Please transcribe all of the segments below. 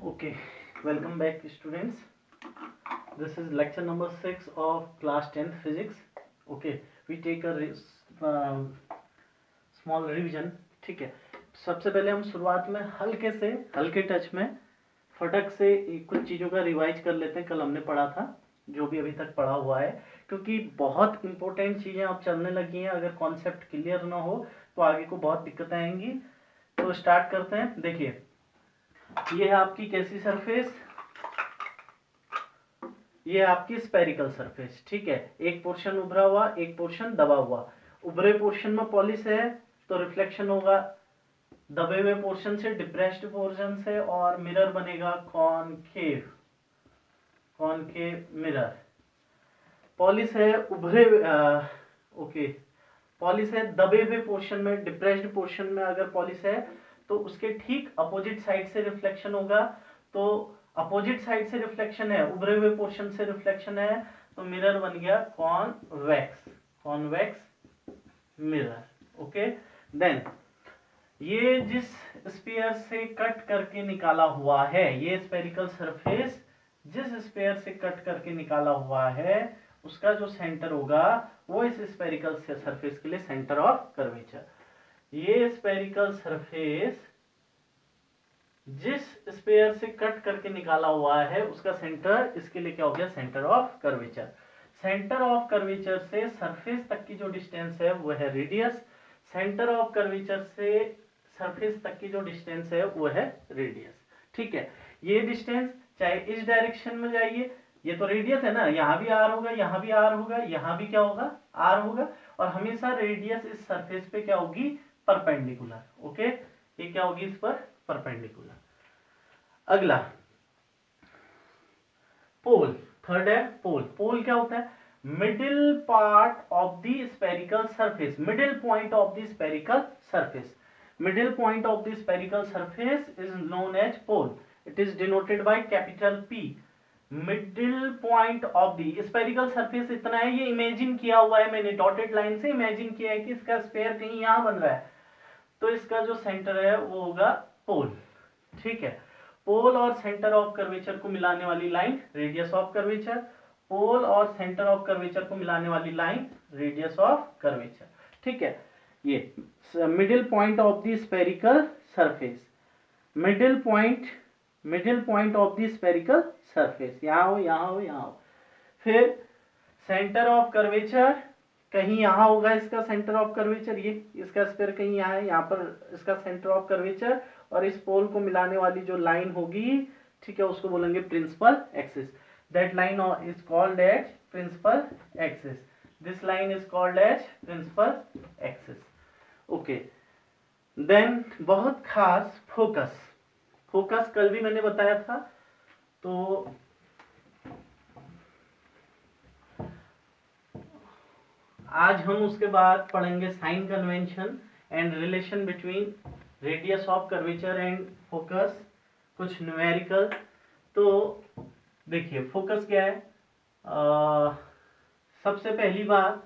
Okay, welcome back students. This is lecture number 6 of class 10th physics. Okay, we take a small revision. ठीक है, सबसे पहले हम शुरुआत में हल्के टच में फटक से कुछ चीज़ों का रिवाइज कर लेते हैं। कल हमने पढ़ा था जो भी अभी तक पढ़ा हुआ है, क्योंकि बहुत इंपॉर्टेंट चीज़ें अब चलने लगी हैं। अगर कॉन्सेप्ट क्लियर ना हो तो आगे को बहुत दिक्कतें आएंगी। तो स्टार्ट करते हैं। देखिए, ये है आपकी कैसी सरफेस, ये है आपकी स्पेरिकल सरफेस। ठीक है, एक पोर्शन उभरा हुआ, एक पोर्शन दबा हुआ। उभरे पोर्शन में पॉलिश है तो रिफ्लेक्शन होगा, दबे हुए पोर्शन से, डिप्रेस्ड पोर्शन से, और मिरर बनेगा कॉनकेव मिरर। पॉलिश है उभरे ओके, पॉलिश है दबे हुए पोर्शन में, डिप्रेस्ड पोर्शन में अगर पॉलिश है तो उसके ठीक अपोजिट साइड से रिफ्लेक्शन होगा। तो अपोजिट साइड से रिफ्लेक्शन है, उभरे हुए पोर्शन से रिफ्लेक्शन है, तो मिरर बन गया कॉन्वेक्स मिरर। ओके, देन ये जिस स्फीयर से कट करके निकाला हुआ है, ये स्फेरिकल सरफेस जिस स्फीयर से कट करके निकाला हुआ है, उसका जो सेंटर होगा वो इस स्फेरिकल सरफेस के लिए सेंटर ऑफ कर्वेचर। ये स्फेरिकल सरफेस जिस स्फीयर से कट करके निकाला हुआ है, उसका सेंटर इसके लिए क्या हो गया, centre of curvature. Centre of curvature से सरफेस तक की जो डिस्टेंस है वो है रेडियस। सेंटर ऑफ कर्वेचर से सरफेस तक की जो डिस्टेंस है वो है रेडियस। ठीक है, ये डिस्टेंस चाहे इस डायरेक्शन में जाइए, ये तो रेडियस है ना, यहां भी आर होगा, यहां भी आर होगा, यहां भी क्या होगा, आर होगा, और हमेशा रेडियस इस सरफेस पे क्या होगी, परपेंडिकुलर। ओके, ये क्या होगी, इस पर परपेंडिकुलर। अगला पोल, थर्ड है पोल। पोल क्या होता है, middle part of the spherical surface, middle point of the spherical surface. Middle point of the spherical surface is known as pole. It is denoted by capital P। Middle point of the spherical surface इतना है, ये imagine किया हुआ है मैंने, dotted line से imagine किया है कि इसका स्फेयर कहीं यहां बन रहा है, तो इसका जो सेंटर है वो होगा पोल। ठीक है, पोल और सेंटर ऑफ कर्वेचर को मिलाने वाली लाइन रेडियस ऑफ कर्वेचर, पोल और सेंटर ऑफ कर्वेचर को मिलाने वाली लाइन रेडियस ऑफ कर्वेचर। ठीक है, ये middle point of the spherical surface, middle point of the spherical surface, यहां हो, यहां हो, यहां हो। फिर सेंटर ऑफ कर्वेचर कहीं यहां होगा, इसका सेंटर ऑफ कर्वेचर, ये इसका स्फीयर कहीं यहां है, यहां पर इसका सेंटर ऑफ कर्वेचर, और इस पोल को मिलाने वाली जो लाइन होगी, ठीक है, उसको बोलेंगे principal axis. That line is called as principal axis. This line is called as principal axis. Okay, then बहुत खास फोकस। फोकस कल भी मैंने बताया था, तो आज हम उसके बाद पढ़ेंगे sign convention and relation between radius of curvature and focus, कुछ न्यूमेरिकल। तो देखिए, फोकस क्या है, सबसे पहली बात,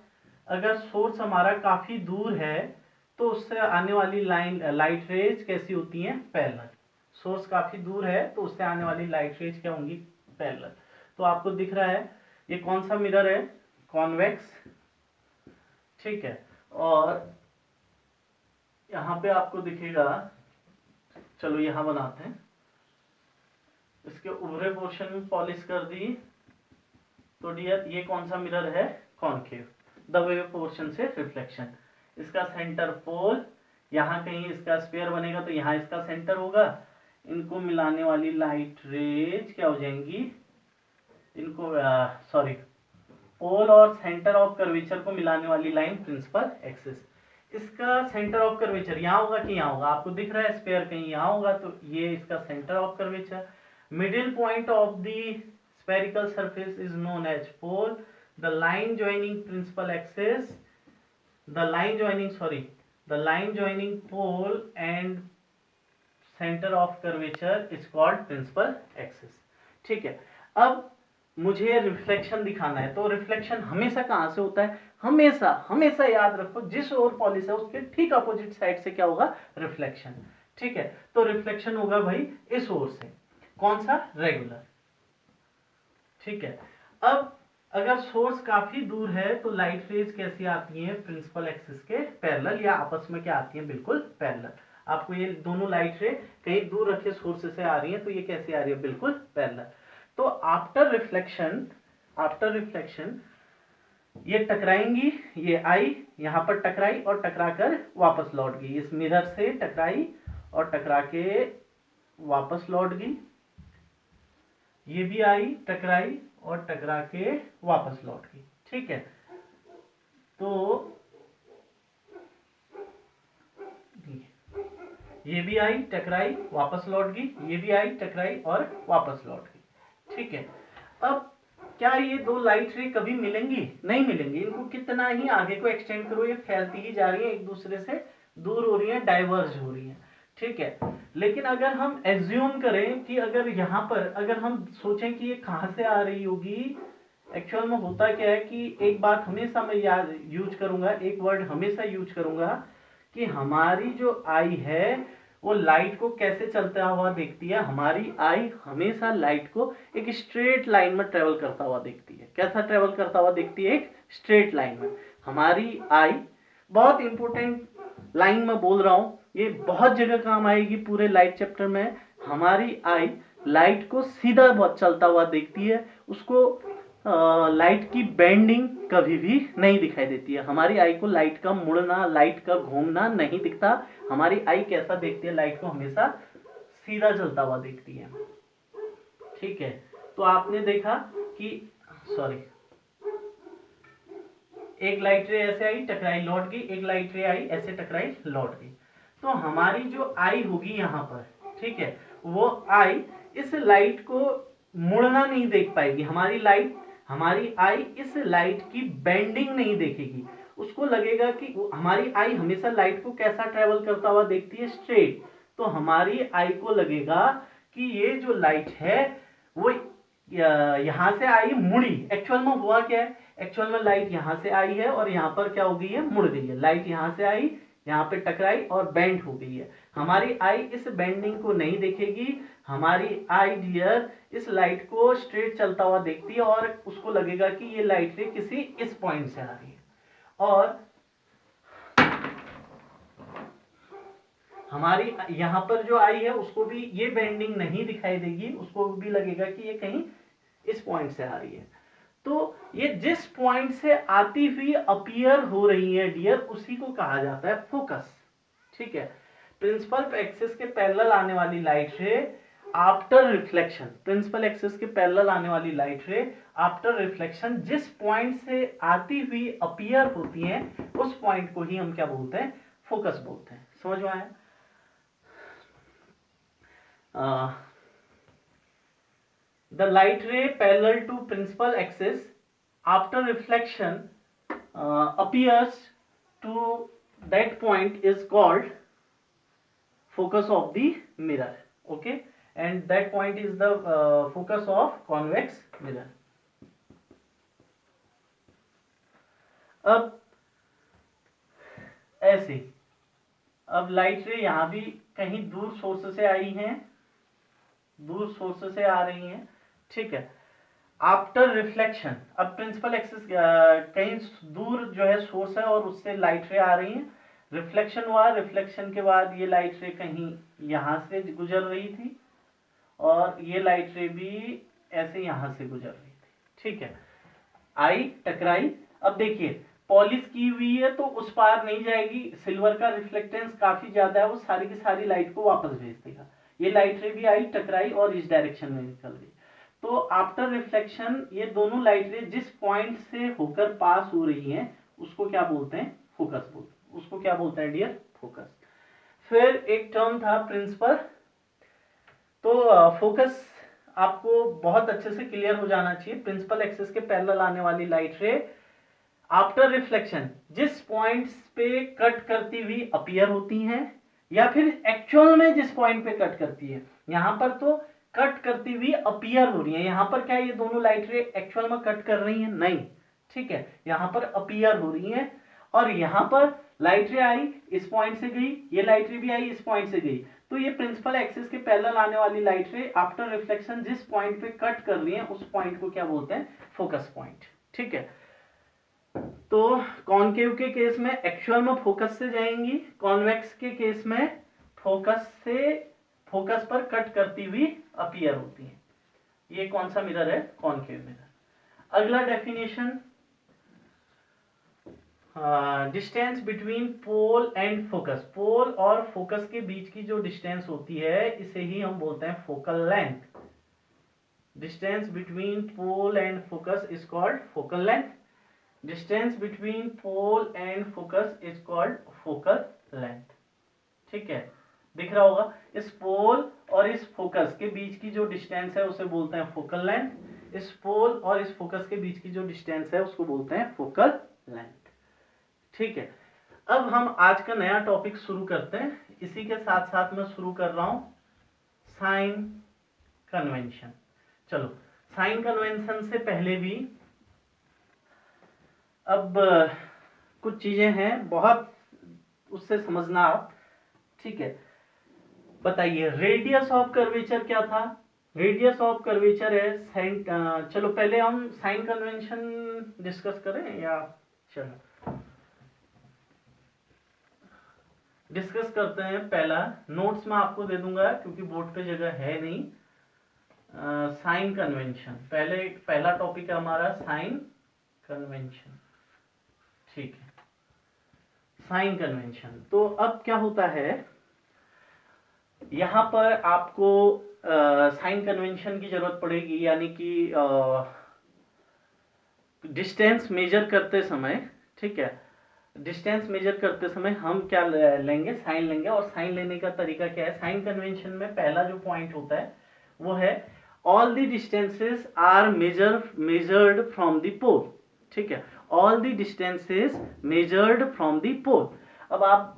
अगर सोर्स हमारा काफी दूर है तो उससे आने वाली लाइट रेज कैसी होती हैं, पैरेलल। सोर्स काफी दूर है तो उससे आने वाली लाइट रेज क्या होंगी, पैरेलल। तो आपको दिख रहा है ये कौन सा मिरर है, कॉन्वेक्स। ठीक है, और यहां पे आपको दिखेगा, चलो यहां बनाते हैं, इसके उभरे पोर्शन में पॉलिश कर दी, तो डियर ये कौन सा मिरर है, कॉनकेव, दबे हुए पोर्शन से रिफ्लेक्शन। इसका सेंटर पोल, यहां कहीं इसका स्फीयर बनेगा तो यहां इसका सेंटर होगा। इनको मिलाने वाली लाइट रेज क्या हो जाएंगी, इनको सॉरी, पोल और सेंटर ऑफ कर्वेचर को मिलाने वाली लाइन प्रिंसिपल एक्सिस। इसका सेंटर ऑफ कर्वेचर यहां होगा कि यहां होगा, आपको दिख रहा है स्फीयर कहीं यहां होगा, तो ये इसका centre of curvature. Middle point of the spherical surface is known as pole. The line joining principal axis, the line joining pole and center of curvature is called principal axis. ठीक है, अब मुझे रिफ्लेक्शन दिखाना है, तो reflection हमेशा कहां से होता है, हमेशा याद रखो, जिस ओर पॉलिश है उसके ठीक अपोजिट साइड से क्या होगा, रिफ्लेक्शन। ठीक है, तो रिफ्लेक्शन होगा भाई इस ओर से, कौन सा, रेगुलर। ठीक है, अब अगर सोर्स काफी दूर है तो लाइट रेज कैसी आती है, प्रिंसिपल एक्सिस के पैरेलल, या आपस में क्या आती है, बिल्कुल पैरेलल। आपको ये दोनों लाइट रे कहीं दूर रखे सोर्स से आ रही है, तो ये कैसी आ रही है, बिल्कुल पैरेलल। तो आफ्टर रिफ्लेक्शन ये टकराएंगी, ये आई यहां पर टकराई और टकरा कर वापस लौट गई, इस मिरर से टकराई और टकरा के वापस लौट गई, ये भी आई टकराई और टकरा के वापस लौट गई। ठीक है, तो ये भी आई टकराई वापस लौट गई, ये भी आई टकराई और वापस लौट गई। ठीक है, अब क्या ये दो लाइट रे कभी मिलेंगी, नहीं मिलेंगी, इनको कितना ही आगे को एक्सटेंड करो ये फैलती ही जा रही है, एक दूसरे से दूर हो रही है, डाइवर्ज हो रही है। ठीक है, लेकिन अगर हम एज्यूम करें कि अगर यहाँ पर अगर हम सोचें कि ये कहाँ से आ रही होगी, एक्चुअल में होता क्या है कि एक बात हमेशा मैं याद यूज करूंगा, एक वर्ड हमेशा यूज करूंगा कि हमारी जो आई है वो लाइट को कैसे चलता हुआ देखती है, हमारी आई हमेशा लाइट को एक स्ट्रेट लाइन में ट्रेवल करता हुआ देखती है। कैसा ट्रेवल करता हुआ देखती है, एक स्ट्रेट लाइन में। हमारी आई, बहुत इंपॉर्टेंट लाइन में बोल रहा हूं, ये बहुत जगह काम आएगी पूरे लाइट चैप्टर में। हमारी आई लाइट को सीधा बहुत चलता हुआ देखती है, उसको लाइट की बेंडिंग कभी भी नहीं दिखाई देती है। हमारी आई को लाइट का मुड़ना, लाइट का घूमना नहीं दिखता। हमारी आई कैसा देखती है, लाइट को हमेशा सीधा चलता हुआ देखती है। ठीक है, तो आपने देखा कि सॉरी, एक लाइट रे ऐसे आई टकराई लौट गई, एक लाइट रे आई ऐसे टकराई लौट गई। तो हमारी जो आई होगी यहाँ पर, ठीक है, वो आई इस लाइट को मुड़ना नहीं देख पाएगी। हमारी आई इस लाइट की बेंडिंग नहीं देखेगी। उसको लगेगा कि हमारी आई हमेशा लाइट को कैसा ट्रेवल करता हुआ देखती है, स्ट्रेट। तो हमारी आई को लगेगा कि ये जो लाइट है वो यहां से आई मुड़ी। एक्चुअल में हुआ क्या है, एक्चुअल में लाइट यहां से आई है और यहां पर क्या हो गई है, मुड़ गई है। लाइट यहां से आई, यहाँ पे टकराई और बेंड हो गई है। हमारी आई इस बेंडिंग को नहीं देखेगी। हमारी आई डियर इस लाइट को स्ट्रेट चलता हुआ देखती है और उसको लगेगा कि ये लाइट रे किसी इस पॉइंट से आ रही है, और हमारी यहां पर जो आई है उसको भी ये बेंडिंग नहीं दिखाई देगी, उसको भी लगेगा कि ये कहीं इस पॉइंट से आ रही है। तो ये जिस पॉइंट से आती हुई अपीयर हो रही है डियर, उसी को कहा जाता है फोकस। ठीक है, प्रिंसिपल एक्सिस के पैरेलल आने वाली light ray after reflection, principal axis के पैरेलल आने वाली लाइट रे आफ्टर रिफ्लेक्शन जिस पॉइंट से आती हुई अपीयर होती है, उस पॉइंट को ही हम क्या बोलते हैं, फोकस बोलते हैं। समझ में आया? The light ray parallel to principal axis after reflection appears to that point is called focus of the mirror. Okay, and that point is the focus of convex mirror. अब ऐसे, अब लाइट रे यहां भी कहीं दूर सोर्स से आई हैं, दूर सोर्स से आ रही हैं। ठीक है, आफ्टर रिफ्लेक्शन, अब प्रिंसिपल एक्सिस कहीं दूर जो है सोर्स है और उससे लाइट रे आ रही है। रिफ्लेक्शन हुआ, रिफ्लेक्शन के बाद ये लाइट रे कहीं यहां से गुजर रही थी और ये लाइट रे भी ऐसे यहां से गुजर रही थी। ठीक है, आई टकराई। अब देखिए पॉलिश की हुई है तो उस पार नहीं जाएगी, सिल्वर का रिफ्लेक्टेंस काफी ज्यादा है, वो सारी की सारी लाइट को वापस भेज देगा। ये लाइट रे भी आई टकराई और इस डायरेक्शन में निकल गई। तो आफ्टर रिफ्लेक्शन ये दोनों लाइट रे जिस पॉइंट से होकर पास हो रही हैं उसको क्या बोलते हैं, फोकस बोलते हैं। उसको क्या बोलते हैं डियर, फोकस। फिर एक टर्म था प्रिंसिपल। तो फोकस आपको बहुत अच्छे से क्लियर हो जाना चाहिए। प्रिंसिपल एक्सिस के पैरेलल आने वाली लाइट रे आफ्टर रिफ्लेक्शन जिस पॉइंट्स पे कट करती हुई अपीयर होती हैं, या फिर एक्चुअल में जिस पॉइंट पे कट करती है, यहां पर तो कट करती हुई अपीयर हो रही है। यहां पर क्या ये दोनों लाइट रे एक्चुअल में कट कर रही हैं, नहीं। ठीक है, यहां पर अपीयर हो रही है और यहां पर लाइट रे आई इस पॉइंट से गई, ये लाइट रे भी आई इस पॉइंट से गई। तो ये प्रिंसिपल एक्सिस के पैरेलल आने वाली लाइट रे आफ्टर रिफ्लेक्शन जिस पॉइंट पे कट कर रही है उस पॉइंट को क्या बोलते हैं, फोकस पॉइंट। ठीक है, तो कॉनकेव के केस में एक्चुअल में फोकस से जाएंगी, कॉन्वेक्स के केस में फोकस पर कट करती हुई अपीयर होती है। ये कौन सा मिरर है, कॉनकेव मिरर। अगला definition, distance between pole and focus, pole और फोकस के बीच की जो डिस्टेंस होती है इसे ही हम बोलते हैं focal length. Distance between pole and focus is called focal length. Distance between pole and focus is called focal length. ठीक है, दिख रहा होगा, इस पोल और इस फोकस के बीच की जो डिस्टेंस है उसे बोलते हैं फोकल लेंथ। इस पोल और इस फोकस के बीच की जो डिस्टेंस है उसको बोलते हैं फोकल लेंथ। ठीक है, अब हम आज का नया टॉपिक शुरू करते हैं। इसी के साथ साथ मैं शुरू कर रहा हूं साइन कन्वेंशन। चलो, साइन कन्वेंशन से पहले भी अब कुछ चीजें हैं बहुत, उससे समझना आप। ठीक है, बताइए रेडियस ऑफ कर्वेचर क्या था। रेडियस ऑफ कर्वेचर है साइन, चलो पहले हम साइन कन्वेंशन डिस्कस करें या चलो डिस्कस करते हैं। पहला नोट्स में आपको दे दूंगा क्योंकि बोर्ड पे जगह है नहीं। साइन कन्वेंशन पहला टॉपिक है हमारा साइन कन्वेंशन। ठीक है, साइन कन्वेंशन। तो अब क्या होता है, यहां पर आपको साइन कन्वेंशन की जरूरत पड़ेगी, यानी कि डिस्टेंस मेजर करते समय। ठीक है, डिस्टेंस मेजर करते समय हम क्या लेंगे, साइन लेंगे। और साइन लेने का तरीका क्या है, साइन कन्वेंशन में पहला जो पॉइंट होता है वो है all the distances are measured from the pole. ठीक है, all the distances measured from the pole. अब आप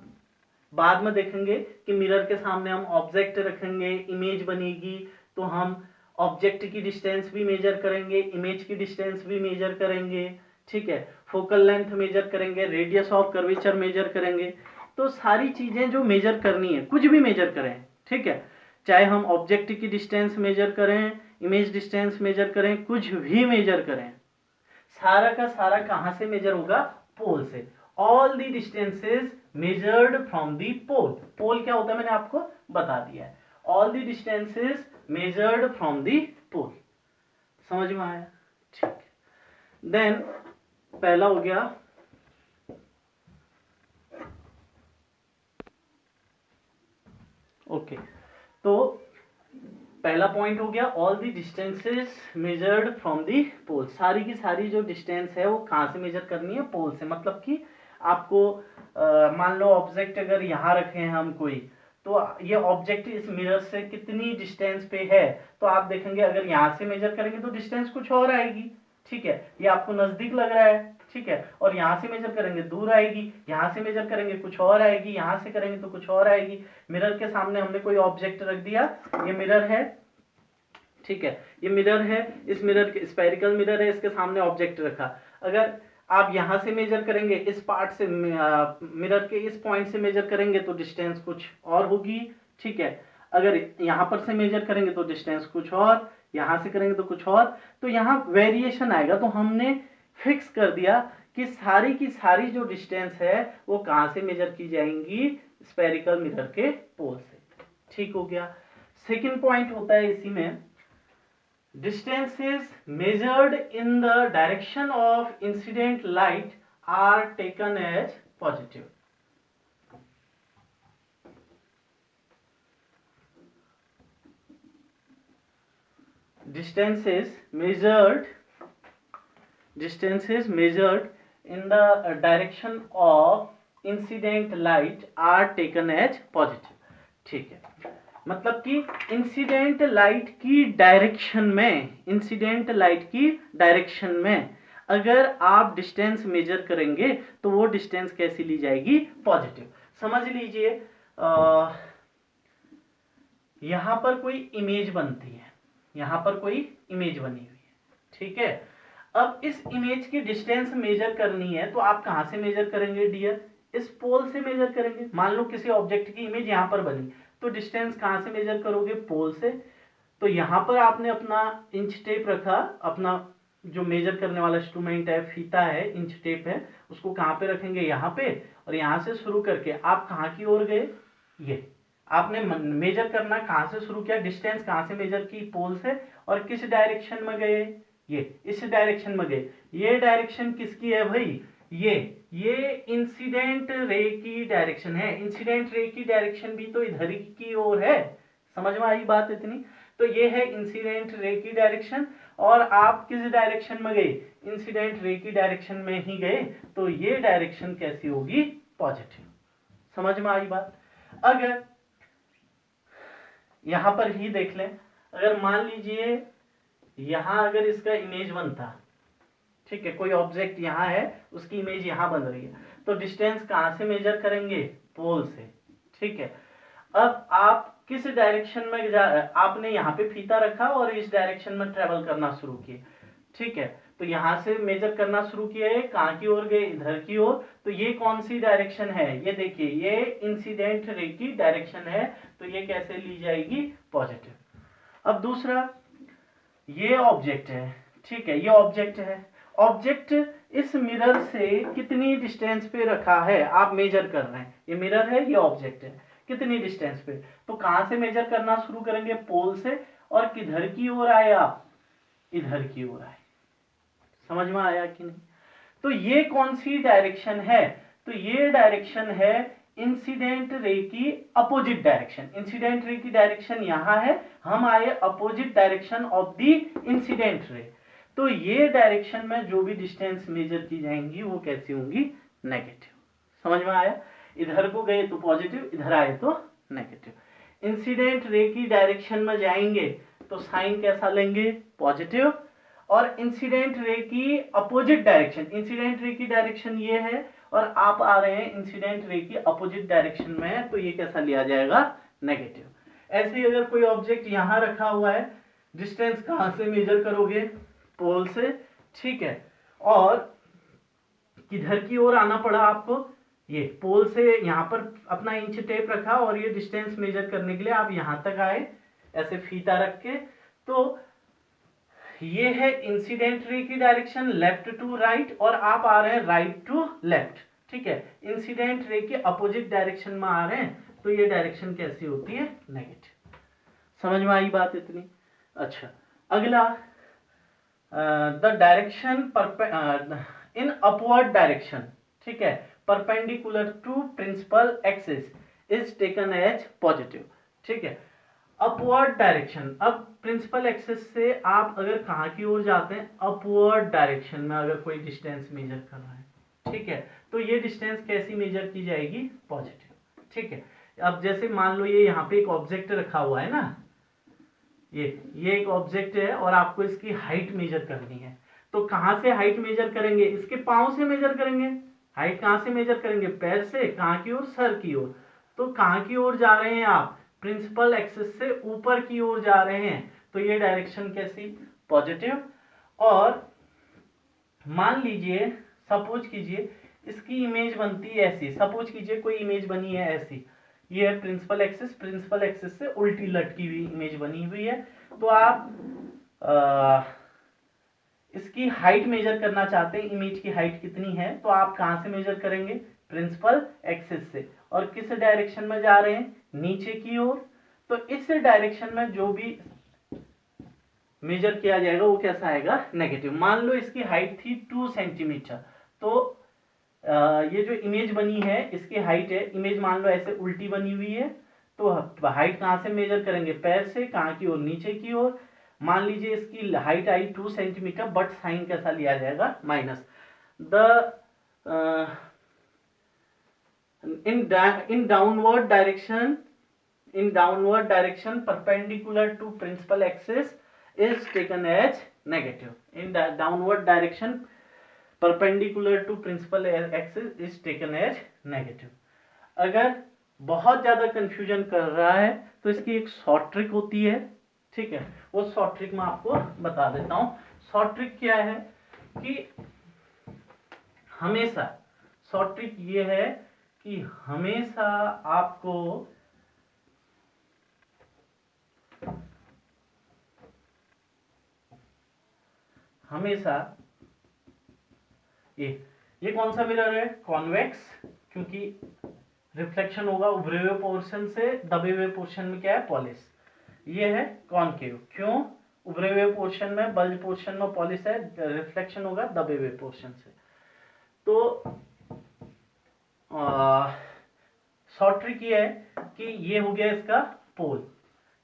बाद में देखेंगे कि मिरर के सामने हम ऑब्जेक्ट रखेंगे, इमेज बनेगी, तो हम ऑब्जेक्ट की डिस्टेंस भी मेजर करेंगे, इमेज की डिस्टेंस भी मेजर करेंगे। ठीक है, फोकल लेंथ मेजर करेंगे, रेडियस ऑफ कर्वेचर मेजर करेंगे। तो सारी चीजें जो मेजर करनी है, कुछ भी मेजर करें, ठीक है, चाहे हम ऑब्जेक्ट की डिस्टेंस मेजर करें, इमेज डिस्टेंस मेजर करें, कुछ भी मेजर करें, सारा का सारा कहां से मेजर होगा, पोल से। All the distances measured from the pole. Pole क्या होता है मैंने आपको बता दिया है। All the distances measured from the pole. समझ में आया? ठीक, देन पहला हो गया ओके। तो पहला पॉइंट हो गया all the distances measured from the pole. सारी की सारी जो डिस्टेंस है वो कहां से मेजर करनी है, पोल से। मतलब कि आपको मान लो ऑब्जेक्ट अगर यहां रखे हैं हम कोई, तो ये ऑब्जेक्ट इस मिरर से कितनी डिस्टेंस पे है, तो आप देखेंगे अगर यहां से मेजर करेंगे तो डिस्टेंस कुछ और आएगी। ठीक है, ये आपको नजदीक लग रहा है, ठीक है, और यहां से मेजर करेंगे दूर आएगी, यहां से मेजर करेंगे कुछ और आएगी, यहां से करेंगे तो कुछ और आएगी। मिरर के सामने हमने कोई ऑब्जेक्ट रख दिया, ये मिरर है, ठीक है, ये मिरर है, इस मिरर के स्फेरिकल मिरर है, इसके सामने ऑब्जेक्ट रखा। अगर आप यहां से मेजर करेंगे, इस पार्ट से मिरर के इस पॉइंट से मेजर करेंगे तो डिस्टेंस कुछ और होगी। ठीक है, अगर यहां पर से मेजर करेंगे तो डिस्टेंस कुछ और, यहां से करेंगे तो कुछ और, तो यहां वेरिएशन आएगा। तो हमने फिक्स कर दिया कि सारी की सारी जो डिस्टेंस है वो कहां से मेजर की जाएंगी, स्फेरिकल मिरर के पोल से। ठीक हो गया। सेकेंड पॉइंट होता है इसी में, distances measured in the direction of incident light are taken as positive. Distances measured in the direction of incident light are taken as positive. ठीक है, मतलब कि इंसिडेंट लाइट की डायरेक्शन में अगर आप डिस्टेंस मेजर करेंगे तो वो डिस्टेंस कैसी ली जाएगी, पॉजिटिव। समझ लीजिए यहां पर कोई इमेज बनती है, यहां पर कोई इमेज बनी हुई है, ठीक है। अब इस इमेज की डिस्टेंस मेजर करनी है तो आप कहां से मेजर करेंगे डियर, इस पोल से मेजर करेंगे। मान लो किसी ऑब्जेक्ट की इमेज यहां पर बनी, तो डिस्टेंस कहाँ से मेजर करोगे? पोल से। तो यहाँ पर आपने अपना इंच टेप रखा, अपना जो मेजर करने वाला इंस्ट्रूमेंट है, फीता है, इंच टेप है, उसको कहाँ पे रखेंगे? यहाँ पे। और यहाँ से शुरू करके आप कहाँ की ओर गए? ये आपने मेजर करना कहाँ से शुरू किया? डिस्टेंस कहाँ से मेजर की? पोल से। और किस डायरेक्शन में गए? ये इस डायरेक्शन में गए। ये डायरेक्शन किसकी है भाई? ये इंसिडेंट रे की डायरेक्शन है। इंसिडेंट रे की डायरेक्शन भी तो इधर की ओर है। समझ में आई बात इतनी? तो ये है इंसिडेंट रे की डायरेक्शन। और आप किस डायरेक्शन में गए? इंसिडेंट रे की डायरेक्शन में ही गए। तो ये डायरेक्शन कैसी होगी? पॉजिटिव। समझ में आई बात? अगर यहां पर ही देख लें, अगर मान लीजिए यहां अगर इसका इमेज बनता, ठीक है, कोई ऑब्जेक्ट यहां है, उसकी इमेज यहां बन रही है, तो डिस्टेंस कहां से मेजर करेंगे? पोल से। ठीक है। अब आप किस डायरेक्शन में आपने यहाँ पे फीता रखा और इस डायरेक्शन में ट्रेवल करना शुरू किए। ठीक है, तो यहां से मेजर करना शुरू किए, कहां की ओर गए? इधर की ओर। तो ये कौन सी डायरेक्शन है? ये देखिए, ये इंसिडेंट रे की डायरेक्शन है। तो ये कैसे ली जाएगी? पॉजिटिव। अब दूसरा, ये ऑब्जेक्ट है, ठीक है, ये ऑब्जेक्ट है। ऑब्जेक्ट इस मिरर से कितनी डिस्टेंस पे रखा है? आप मेजर कर रहे हैं। ये मिरर है, ये ऑब्जेक्ट है, कितनी डिस्टेंस पे? तो कहां से मेजर करना शुरू करेंगे? पोल से। और किधर की ओर आए आप? इधर की ओर आए। समझ में आया कि नहीं? तो ये कौन सी डायरेक्शन है? तो ये डायरेक्शन है इंसिडेंट रे की अपोजिट डायरेक्शन। इंसिडेंट रे की डायरेक्शन यहां है, हम आए opposite direction of the incident ray. तो ये डायरेक्शन में जो भी डिस्टेंस मेजर की जाएंगी वो कैसी होंगी? नेगेटिव। समझ में आया? इधर को गए तो पॉजिटिव, इधर आए तो नेगेटिव। इंसिडेंट रे की डायरेक्शन में जाएंगे तो साइन कैसा लेंगे? पॉजिटिव। और इंसिडेंट रे की अपोजिट डायरेक्शन, इंसिडेंट रे की डायरेक्शन ये है और आप आ रहे हैं इंसिडेंट रे की अपोजिट डायरेक्शन में, तो ये कैसा लिया जाएगा? नेगेटिव। ऐसे ही अगर कोई ऑब्जेक्ट यहां रखा हुआ है, डिस्टेंस कहां से मेजर करोगे? पोल से। ठीक है, और किधर की ओर आना पड़ा आपको? ये पोल से यहां पर अपना इंच टेप रखा और ये डिस्टेंस मेजर करने के लिए आप यहां तक आए, ऐसे फीता रख के। तो ये है इंसिडेंट रे की डायरेक्शन, लेफ्ट टू राइट, और आप आ रहे हैं राइट टू लेफ्ट। ठीक है, इंसिडेंट रे के अपोजिट डायरेक्शन में आ रहे हैं, तो ये डायरेक्शन कैसी होती है? नेगेटिव। समझ में आई बात इतनी? अच्छा, अगला, the direction in upward direction, ठीक है, perpendicular to principal axis is taken as positive. ठीक है, अपवर्ड डायरेक्शन। अब प्रिंसिपल एक्सिस से आप अगर कहाँ की ओर जाते हैं? अपवर्ड डायरेक्शन में अगर कोई डिस्टेंस मेजर कर रहा है, ठीक है, तो ये डिस्टेंस कैसी मेजर की जाएगी? पॉजिटिव। ठीक है, अब जैसे मान लो ये यहाँ पे एक ऑब्जेक्ट रखा हुआ है ना, ये एक ऑब्जेक्ट है और आपको इसकी हाइट मेजर करनी है। तो कहां से हाइट मेजर करेंगे? इसके पांव से मेजर करेंगे। हाइट कहां से मेजर करेंगे? पैर से। कहां की ओर? सर की ओर। तो कहां की ओर जा रहे हैं आप? प्रिंसिपल एक्सिस से ऊपर की ओर जा रहे हैं, तो ये डायरेक्शन कैसी? पॉजिटिव। और मान लीजिए, सपोज कीजिए इसकी इमेज बनती है ऐसी, सपोज कीजिए कोई इमेज बनी है ऐसी, ये है प्रिंसिपल एक्सिस, प्रिंसिपल एक्सिस से उल्टी लटकी हुई इमेज बनी हुई है। तो आप इसकी हाइट मेजर करना चाहते हैं, इमेज की हाइट कितनी है, तो आप कहां से मेजर करेंगे? प्रिंसिपल एक्सिस से। और किस डायरेक्शन में जा रहे हैं? नीचे की ओर। तो इस डायरेक्शन में जो भी मेजर किया जाएगा वो कैसा आएगा? नेगेटिव। मान लो इसकी हाइट थी 2 सेंटीमीटर, तो ये जो इमेज बनी है इसकी हाइट है, इमेज मान लो ऐसे उल्टी बनी हुई है, तो हाइट कहां से मेजर करेंगे? पैर से। कहां की ओर? नीचे की ओर। मान लीजिए इसकी हाइट आई 2 सेंटीमीटर, बट साइन कैसा लिया जाएगा? Minus. The in downward direction perpendicular to principal axis is taken as negative. In the downward direction perpendicular to principal axis is taken as negative. अगर बहुत ज्यादा कंफ्यूजन कर रहा है तो इसकी एक शॉर्ट ट्रिक होती है, ठीक है, वो शॉर्ट ट्रिक मैं आपको बता देता हूं। शॉर्ट ट्रिक क्या है कि हमेशा, शॉर्ट ट्रिक ये है कि हमेशा आपको हमेशा ये कौन सा मिरर है? कॉन्वेक्स, क्योंकि रिफ्लेक्शन होगा उभरे हुए पोर्शन से दबे हुए पोर्शन में क्या है? पॉलिश। ये है कॉनकेव, क्यों? उभरे हुए पोर्शन में, बल्ज पोर्शन में पॉलिश है, रिफ्लेक्शन होगा दबे हुए पोर्शन से। तो शॉर्ट ट्रिक ये है कि ये हो गया इसका पोल,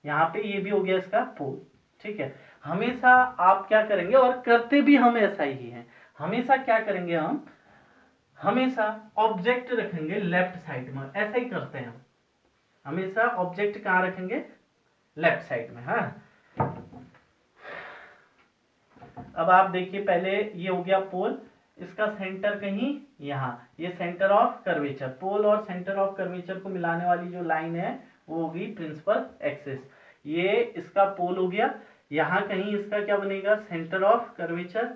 यहाँ पे ये भी हो गया इसका पोल, ठीक है। हमेशा आप क्या करेंगे, और करते भी हम ऐसा ही है, हमेशा क्या करेंगे हम, हमेशा ऑब्जेक्ट रखेंगे लेफ्ट साइड में, ऐसा ही करते हैं हम, हमेशा ऑब्जेक्ट कहाँ रखेंगे? लेफ्ट साइड में। हाँ, अब आप देखिए, पहले ये हो गया पोल, इसका सेंटर कहीं यहाँ, ये सेंटर ऑफ कर्वेचर, पोल और सेंटर ऑफ कर्वेचर को मिलाने वाली जो लाइन है वो होगी प्रिंसिपल एक्सिस। ये इसका पोल हो गया, यहाँ कहीं इसका क्या बनेगा? Centre of curvature,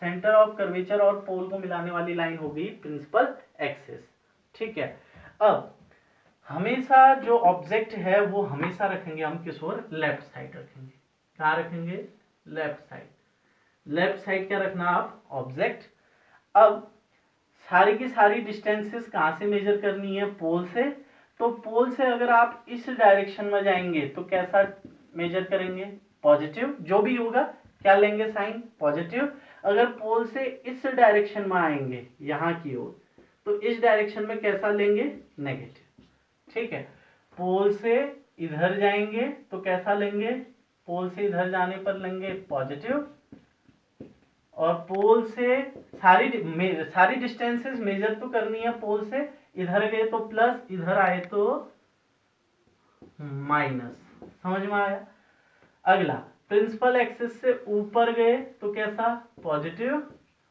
centre of curvature और पोल को मिलाने वाली लाइन होगी प्रिंसिपल एक्सिस, ठीक है। अब हमेशा जो ऑब्जेक्ट है वो हमेशा रखेंगे हम किस ओर? लेफ्ट साइड रखेंगे। कहाँ रखेंगे? Left side. लेफ्ट साइड क्या रखना आप? ऑब्जेक्ट। अब सारी की सारी डिस्टेंसेस कहाँ से मेजर करनी है? पोल से। तो पोल से अगर आप इस डायरेक्शन में जाएंगे तो कैसा मेजर करेंगे? पॉजिटिव, जो भी होगा क्या लेंगे? Sign positive. अगर पोल से इस डायरेक्शन में आएंगे यहाँ की ओर, तो इस डायरेक्शन में कैसा लेंगे? नेगेटिव, ठीक है। पोल से इधर जाएंगे तो कैसा लेंगे? पोल से इधर जाने पर लेंगे पॉजिटिव, और पोल से सारी डिस्टेंसेस मेजर तो करनी है पोल से, इधर गए तो प्लस, इधर आए तो माइनस, समझ में आया? अगला, प्रिंसिपल एक्सिस से ऊपर गए तो कैसा? पॉजिटिव,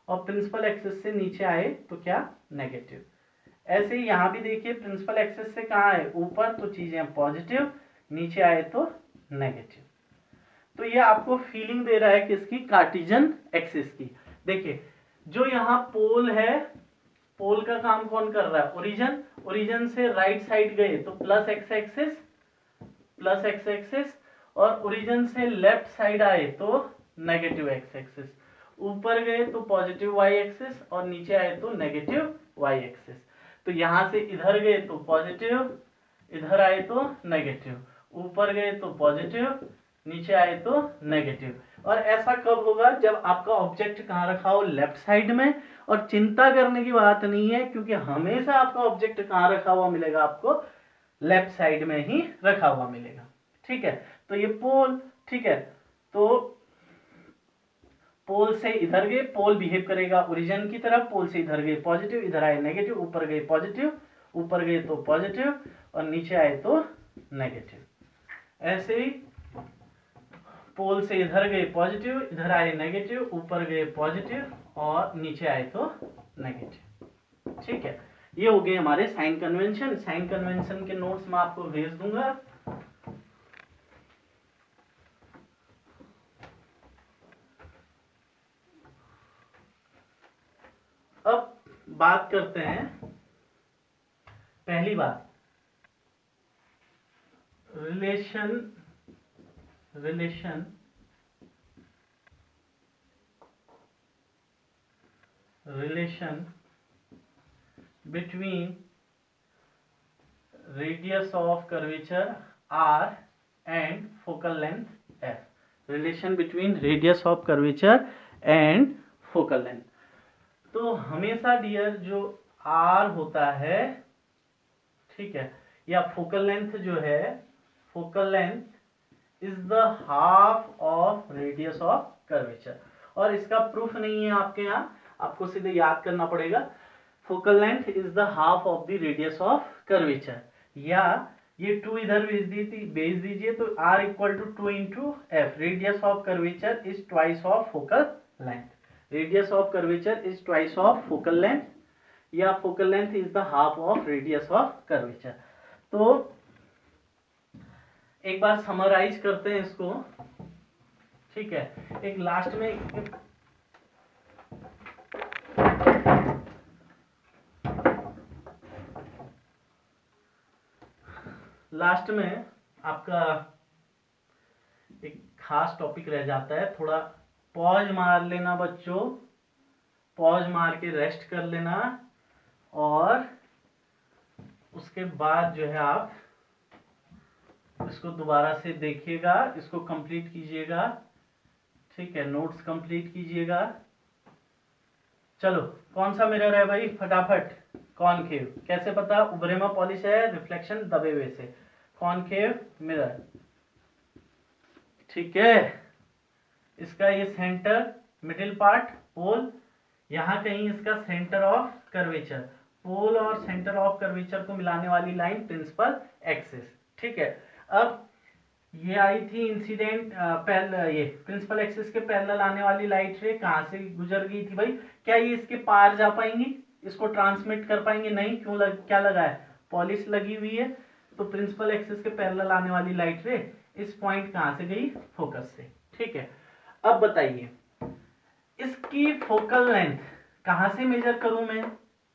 और प्रिंसिपल एक्सिस से नीचे आए तो क्या? नेगेटिव। ऐसे ही यहां भी देखिए, प्रिंसिपल एक्सिस से कहाँ है? ऊपर, तो चीजें पॉजिटिव, नीचे आए तो नेगेटिव। तो ये आपको फीलिंग दे रहा है किसकी? कार्टेशियन एक्सिस की। देखिए, जो यहाँ पोल है, पोल का काम कौन कर रहा है? ओरिजिन। ओरिजिन से राइट साइड गए तो plus x axis, plus x axis, और ओरिजिन से लेफ्ट साइड आए तो नेगेटिव एक्स एक्सिस। ऊपर गए तो पॉजिटिव वाई एक्सिस, और नीचे आए तो नेगेटिव वाई एक्सिस। तो यहां से इधर गए तो पॉजिटिव, इधर आए तो नेगेटिव, ऊपर गए तो पॉजिटिव, नीचे आए तो नेगेटिव। और ऐसा कब होगा? जब आपका ऑब्जेक्ट कहाँ रखा हो? लेफ्ट साइड में। और चिंता करने की बात नहीं है, क्योंकि हमेशा आपका ऑब्जेक्ट कहाँ रखा हुआ मिलेगा? आपको लेफ्ट साइड में ही रखा हुआ मिलेगा, ठीक है। तो ये पोल, ठीक है, तो पोल से इधर गए, पोल बिहेव करेगा ओरिजिन की तरफ, पोल से इधर गए पॉजिटिव, इधर आए नेगेटिव, ऊपर गए पॉजिटिव, ऊपर गए तो पॉजिटिव, और नीचे आए तो नेगेटिव। ऐसे ही पोल से इधर गए पॉजिटिव, इधर आए नेगेटिव, ऊपर गए पॉजिटिव, और नीचे आए तो नेगेटिव, ठीक है। ये हो गए हमारे साइन कन्वेंशन। साइन कन्वेंशन के नोट्स मैं आपको भेज दूंगा। अब बात करते हैं, पहली बात, relation between radius of curvature r and focal length f. Relation between radius of curvature and focal length. तो हमेशा डियर जो r होता है, ठीक है, या फोकल लेंथ जो है, focal length is the half of radius of curvature. और इसका प्रूफ नहीं है आपके यहाँ, आपको सीधे याद करना पड़ेगा। Focal length is the half of the radius of curvature, या ये 2 इधर भेज दीजिए तो r equal to 2 into F. Radius of curvature is twice of focal length, radius of curvature is twice of focal length, या focal length is the half of radius of curvature. तो एक बार summarise करते हैं इसको, ठीक है। एक last में आपका एक खास टॉपिक रह जाता है, थोड़ा पॉज मार लेना बच्चों, पॉज मार के रेस्ट कर लेना और उसके बाद जो है आप इसको दोबारा से देखिएगा, इसको कंप्लीट कीजिएगा, ठीक है, नोट्स कंप्लीट कीजिएगा। चलो कौन सा मिरर है भाई, फटाफट। कॉनकेव, कैसे पता, उभरे में पॉलिश है, रिफ्लेक्शन दबे हुए से, कॉनकेव मिरर, ठीक है। इसका ये सेंटर, मिडिल पार्ट, पोल, यहां कहीं इसका सेंटर ऑफ कर्वेचर, पोल और सेंटर ऑफ कर्वेचर को मिलाने वाली लाइन प्रिंसिपल एक्सिस, ठीक है। अब ये आई थी इंसिडेंट ये प्रिंसिपल एक्सिस के पैरेलल आने वाली लाइट रे कहां से गुजर गई थी भाई, क्या ये इसके पार जा पाएंगी, इसको ट्रांसमिट कर पाएंगे, नहीं, क्यों क्या लगा है, पॉलिश लगी हुई है। तो प्रिंसिपल एक्सिस के पैरेलल आने वाली लाइट रे इस पॉइंट कहां से गई, फोकस से, ठीक है। अब बताइए इसकी फोकल लेंथ कहां से मेजर करूं मैं,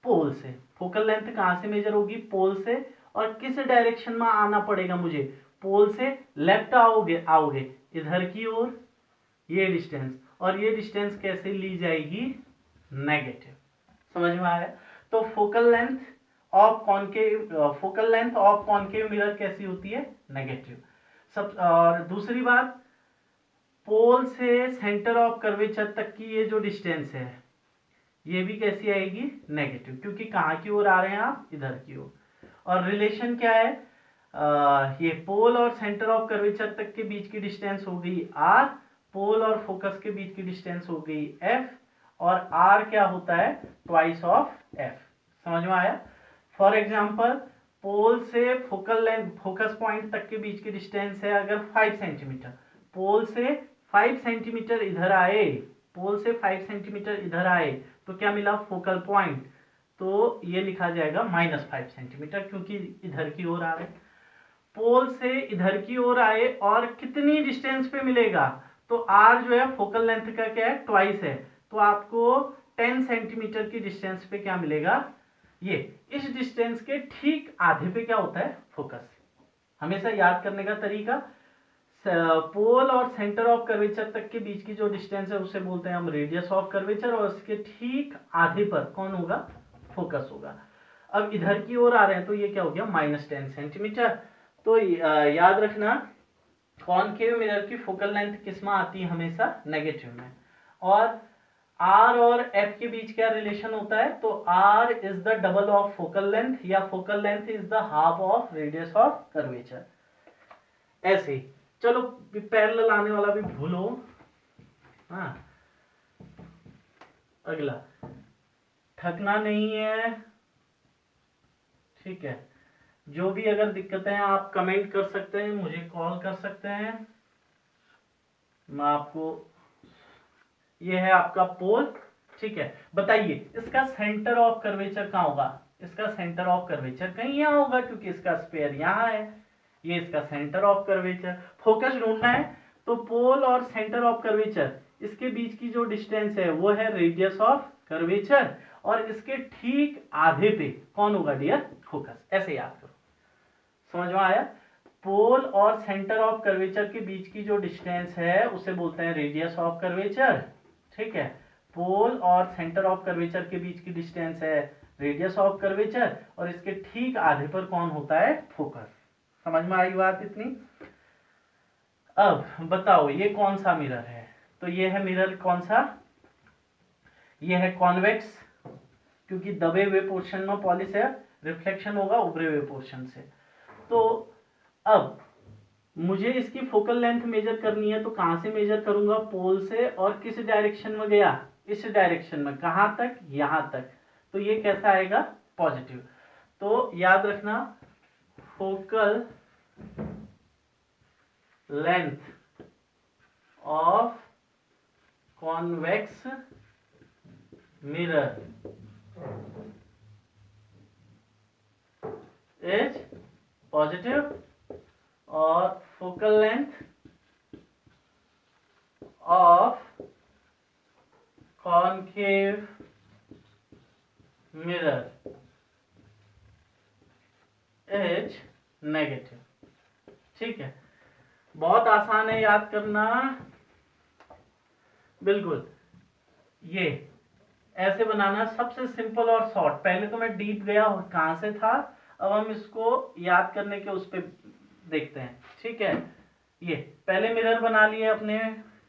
पोल से। फोकल लेंथ कहां से मेजर होगी, पोल से, और किस डायरेक्शन में आना पड़ेगा मुझे, पोल से लेफ्ट आओगे इधर की ओर, ये डिस्टेंस, और ये डिस्टेंस कैसे ली जाएगी, नेगेटिव। समझ में आया। तो focal length of concave mirror कैसी होती है, नेगेटिव। सब, और दूसरी बात, पोल से सेंटर ऑफ कर्वेचर तक की ये जो डिस्टेंस है ये भी कैसी आएगी, नेगेटिव, क्योंकि कहां की ओर आ रहे हैं आप, इधर की ओर। और रिलेशन क्या है, ये पोल और सेंटर ऑफ कर्वेचर तक के बीच की डिस्टेंस हो गई r, पोल और फोकस के बीच की डिस्टेंस हो गई f, और r क्या होता है, ट्वाइस ऑफ f। समझ में आया। फॉर एग्जांपल पोल से फोकल लेंथ, फोकस पॉइंट तक के बीच की डिस्टेंस है अगर 5 सेंटीमीटर, पोल से 5 सेंटीमीटर इधर आए, पोल से 5 सेंटीमीटर इधर आए, तो क्या मिला, फोकल पॉइंट, तो ये लिखा जाएगा -5 सेंटीमीटर, क्योंकि इधर की ओर आ रहे। पोल से इधर की ओर आए और कितनी डिस्टेंस पे मिलेगा, तो r जो है फोकल लेंथ का क्या है, ट्वाइस है, तो आपको 10 सेंटीमीटर की डिस्टेंस पे क्या मिलेगा, ये इस डिस्टेंस के ठीक आधे पे क्या होता है, फोकस। हमेशा याद करने का तरीका, पोल और सेंटर ऑफ कर्वेचर तक के बीच की जो डिस्टेंस है उसे बोलते हैं हम रेडियस ऑफ कर्वेचर, और उसके ठीक आधे पर कौन होगा, फोकस होगा। अब इधर की ओर आ रहे हैं तो ये क्या हो गया, -10 सेंटीमीटर। तो याद रखना कॉनकेव मिरर की फोकल लेंथ किस में आती है, हमेशा नेगेटिव में। और r और f के बीच क्या रिलेशन होता है, तो r is the double of focal length, या focal length is the half of radius of curvature. ऐसे ही चलो पैरेलल आने वाला भी भूलो। हाँ, अगला, थकना नहीं है, ठीक है। जो भी अगर दिक्कतें हैं आप कमेंट कर सकते हैं, मुझे कॉल कर सकते हैं, मैं आपको, ये है आपका पोल, ठीक है। बताइए इसका सेंटर ऑफ कर्वेचर कहाँ होगा, इसका सेंटर ऑफ कर्वेचर कहीं यहाँ होगा, क्योंकि इसका स्पेयर यहाँ है, ये इसका सेंटर ऑफ कर्वेचर। फोकस ढूंढना है तो पोल और सेंटर ऑफ कर्वेचर, इसके बीच की जो डिस्टेंस है वो है रेडियस ऑफ कर्वेचर, और इसके ठीक आधे पे कौन होगा डियर, फोकस। ऐसे याद करो, समझ में आया। पोल और सेंटर ऑफ कर्वेचर के बीच की जो डिस्टेंस है उसे बोलते हैं रेडियस ऑफ कर्वेचर, ठीक है। पोल और सेंटर ऑफ कर्वेचर के बीच की डिस्टेंस है रेडियस ऑफ कर्वेचर, और इसके ठीक आधे पर कौन होता है, फोकस। समझ में आई बात इतनी। अब बताओ ये कौन सा मिरर है, तो ये है मिरर कौन सा, ये है कॉन्वेक्स, क्योंकि दबे हुए पोर्शन में पॉलिश है, रिफ्लेक्शन होगा उभरे हुए पोर्शन से। तो अब मुझे इसकी फोकल लेंथ मेजर करनी है, तो कहां से मेजर करूंगा, पोल से, और किस डायरेक्शन में गया, इस डायरेक्शन में, कहां तक, यहां तक, तो ये कैसा आएगा, पॉजिटिव। तो याद रखना focal length of convex mirror is positive, और focal length of concave mirror is negative, ठीक है। बहुत आसान है याद करना। बिल्कुल ये ऐसे बनाना सबसे सिंपल और शॉर्ट। पहले तो मैं डीप गया कहां से था, अब हम इसको याद करने के उस पर देखते हैं। ठीक है, ये पहले मिरर बना लिए अपने,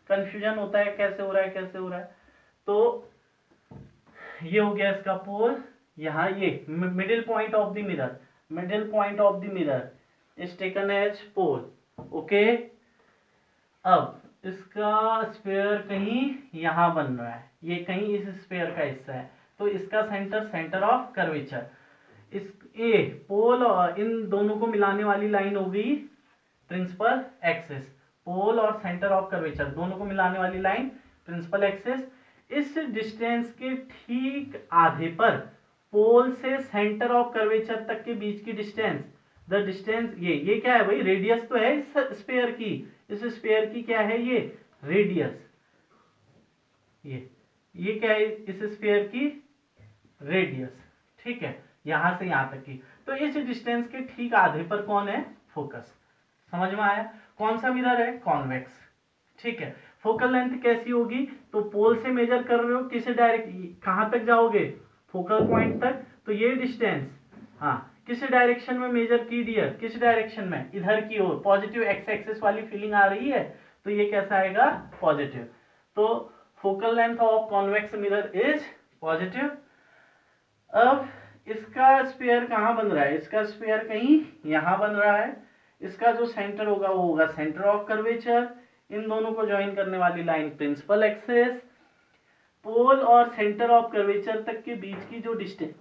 कंफ्यूजन होता है कैसे हो रहा है कैसे हो रहा है। तो ये हो गया इसका पोल, यहाँ ये middle point of the mirror, middle point of the mirror is taken as pole. Okay, अब इसका स्फीयर कहीं यहां बन रहा है, ये कहीं इस स्फीयर का हिस्सा है, तो इसका सेंटर, सेंटर ऑफ कर्वेचर, इस ए पोल और इन दोनों को मिलाने वाली लाइन हो गई प्रिंसिपल एक्सिस। पोल और सेंटर ऑफ कर्वेचर दोनों को मिलाने वाली लाइन प्रिंसिपल एक्सिस। इस डिस्टेंस के ठीक आधे पर पोल से सेंटर ऑफ कर्वेचर तक के बीच की डिस्टेंस, द डिस्टेंस, ये क्या है भाई, रेडियस तो है इस स्फीयर की, इस स्फीयर की क्या है ये रेडियस, ये क्या है इस स्फीयर की रेडियस। ठीक है, यहां से यहां तक की, तो इस डिस्टेंस के ठीक आधे पर कौन है, फोकस। समझ में आया, कौन सा मिरर है, कॉन्वेक्स। ठीक है, फोकल लेंथ कैसी होगी, तो पोल से मेजर कर रहे हो, किस डायरेक्ट कहां तक जाओगे, फोकल पॉइंट तक, तो ये डिस्टेंस, हाँ किस डायरेक्शन में मेजर की डियर, किस डायरेक्शन में, इधर की ओर, पॉजिटिव एक्स एक्सिस वाली फीलिंग आ रही है, तो ये कैसा आएगा, पॉजिटिव। तो focal length of convex mirror is positive. अब इसका स्फीयर कहां बन रहा है, इसका स्फीयर कहीं यहां बन रहा है, इसका जो सेंटर होगा वो होगा सेंटर ऑफ कर्वेचर, इन दोनों को ज्वाइन करने वाली लाइन प्रिंसिपल एक्सिस। पोल और सेंटर ऑफ कर्वेचर तक के बीच की जो डिस्टेंस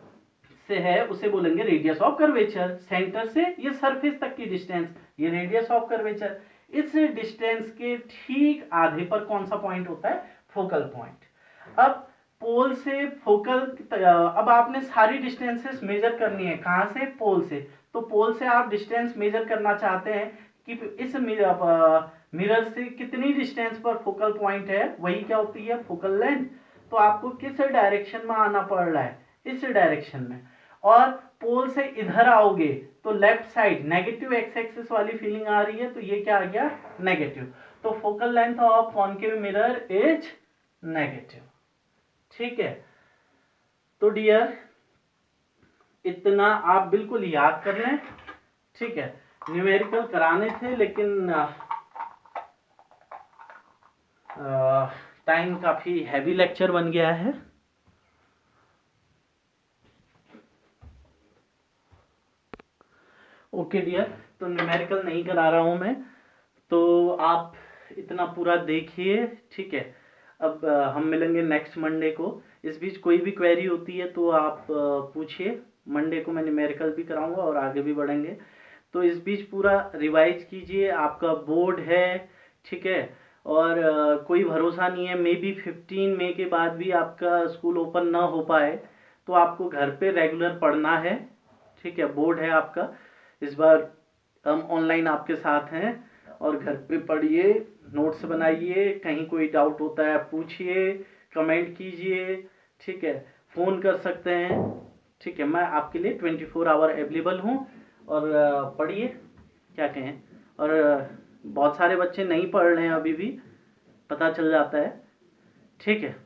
से है उसे बोलेंगे रेडियस ऑफ कर्वेचर, सेंटर से ये सरफेस तक की डिस्टेंस, ये रेडियस ऑफ कर्वेचर। इस डिस्टेंस के ठीक आधे पर कौन सा पॉइंट होता है, फोकल पॉइंट। अब पोल से फोकल, अब आपने सारी डिस्टेंसेस मेजर करनी है, कहां से, पोल से, तो पोल से आप डिस्टेंस मेजर करना चाहते हैं कि इस मिरर से कितनी डिस्टेंस पर फोकल पॉइंट है, वही क्या होती है, फोकल लेंथ। तो आपको किस डायरेक्शन में आना पड़ रहा है, इस डायरेक्शन में, और पोल से इधर आओगे तो left side negative x axis वाली फीलिंग आ रही है, तो ये क्या आ गया, नेगेटिव। तो focal length of concave mirror is negative. ठीक है, तो डियर इतना आप बिल्कुल याद कर लें। ठीक है, न्यूमेरिकल कराने थे लेकिन टाइम काफी हैवी लेक्चर बन गया है। ओके डियर, तो न्यूमेरिकल नहीं करा रहा हूं मैं, तो आप इतना पूरा देखिए। ठीक है, अब हम मिलेंगे नेक्स्ट मंडे को। इस बीच कोई भी क्वेरी होती है तो आप पूछिए, मंडे को मैं न्यूमेरिकल भी कराऊंगा और आगे भी बढ़ेंगे। तो इस बीच पूरा रिवाइज कीजिए, आपका बोर्ड है। ठीक है, और कोई भरोसा नहीं है, मे बी 15 मई के बाद भी आपका स्कूल ओपन ना हो पाए, तो आपको घर पे रेगुलर पढ़ना है। ठीक है, बोर्ड है आपका, इस बार हम ऑनलाइन आपके साथ हैं, और घर पे पढ़िए, नोट्स बनाइए, कहीं कोई डाउट होता है पूछिए, कमेंट कीजिए। ठीक है, फ़ोन कर सकते हैं। ठीक है, मैं आपके लिए 24 आवर अवेलेबल हूँ, और पढ़िए, क्या कहें। और बहुत सारे बच्चे नहीं पढ़ रहे हैं, अभी भी पता चल जाता है। ठीक है।